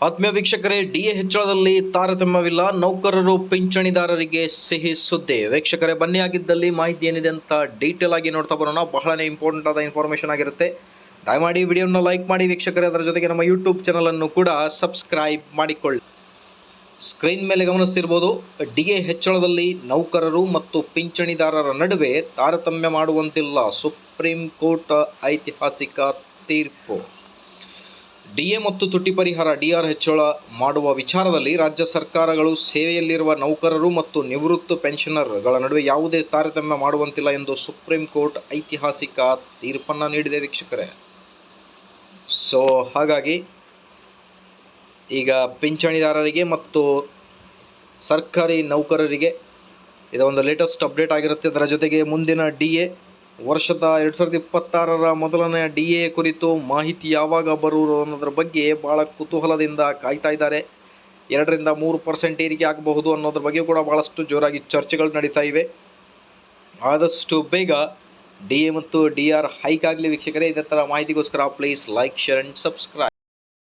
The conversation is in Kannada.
ಆತ್ಮೀಯ ವೀಕ್ಷಕರೇ, ಡಿಎ ಹೆಚ್ಚಳದಲ್ಲಿ ತಾರತಮ್ಯವಿಲ್ಲ, ನೌಕರರು ಪಿಂಚಣಿದಾರರಿಗೆ ಸಿಹಿ ಸುದ್ದಿ. ವೀಕ್ಷಕರೇ, ಬನ್ನಿ ಆಗಿದ್ದಲ್ಲಿ ಮಾಹಿತಿ ಏನಿದೆ ಅಂತ ಡೀಟೇಲ್ ಆಗಿ ನೋಡ್ತಾ ಬರೋಣ. ಬಹಳನೇ ಇಂಪಾರ್ಟೆಂಟ್ ಆದ ಇನ್ಫಾರ್ಮೇಷನ್ ಆಗಿರುತ್ತೆ. ದಯಮಾಡಿ ವಿಡಿಯೋನ ಲೈಕ್ ಮಾಡಿ ವೀಕ್ಷಕರೇ, ಅದರ ಜೊತೆಗೆ ನಮ್ಮ ಯೂಟ್ಯೂಬ್ ಚಾನಲನ್ನು ಕೂಡ ಸಬ್ಸ್ಕ್ರೈಬ್ ಮಾಡಿಕೊಳ್ಳಿ. ಸ್ಕ್ರೀನ್ ಮೇಲೆ ಗಮನಿಸ್ತಿರ್ಬೋದು, ಡಿಎ ಹೆಚ್ಚಳದಲ್ಲಿ ನೌಕರರು ಮತ್ತು ಪಿಂಚಣಿದಾರರ ನಡುವೆ ತಾರತಮ್ಯ ಮಾಡುವಂತಿಲ್ಲ, ಸುಪ್ರೀಂ ಕೋರ್ಟ್ ಐತಿಹಾಸಿಕ ತೀರ್ಪು. ಡಿಎ ಮತ್ತು ತುಟಿ ಪರಿಹಾರ ಡಿಆರ್ ಹೆಚ್ಚಳ ಮಾಡುವ ವಿಚಾರದಲ್ಲಿ ರಾಜ್ಯ ಸರ್ಕಾರಗಳು ಸೇವೆಯಲ್ಲಿರುವ ನೌಕರರು ಮತ್ತು ನಿವೃತ್ತ ಪೆನ್ಷನರ್ಗಳ ನಡುವೆ ಯಾವುದೇ ತಾರತಮ್ಯ ಮಾಡುವಂತಿಲ್ಲ ಎಂದು ಸುಪ್ರೀಂ ಕೋರ್ಟ್ ಐತಿಹಾಸಿಕ ತೀರ್ಪನ್ನು ನೀಡಿದೆ ವೀಕ್ಷಕರೇ. ಸೊ ಹಾಗಾಗಿ ಈಗ ಪಿಂಚಣಿದಾರರಿಗೆ ಮತ್ತು ಸರ್ಕಾರಿ ನೌಕರರಿಗೆ ಇದೊಂದು ಲೇಟೆಸ್ಟ್ ಅಪ್ಡೇಟ್ ಆಗಿರುತ್ತೆ. ಅದರ ಜೊತೆಗೆ ಮುಂದಿನ ಡಿಎ ವರ್ಷದ 2026ರ ಮೊದಲನೇ ಡಿಎ ಕುರಿತು ಮಾಹಿತಿ ಯಾವಾಗ ಬರುವುದು ಅನ್ನೋದ್ರ ಬಗ್ಗೆ ಭಾಳ ಕುತೂಹಲದಿಂದ ಕಾಯ್ತಾ ಇದ್ದಾರೆ. 2ರಿಂದ 3% ಏರಿಕೆ ಆಗಬಹುದು ಅನ್ನೋದ್ರ ಬಗ್ಗೆ ಕೂಡ ಭಾಳಷ್ಟು ಜೋರಾಗಿ ಚರ್ಚೆಗಳು ನಡೀತಾ ಇವೆ. ಆದಷ್ಟು ಬೇಗ ಡಿಎ ಮತ್ತು ಡಿಆರ್ ಹೈಕ್ ಆಗಲಿ ವೀಕ್ಷಕರೇ. ಇದೇ ಥರ ಮಾಹಿತಿಗೋಸ್ಕರ please like, share and subscribe.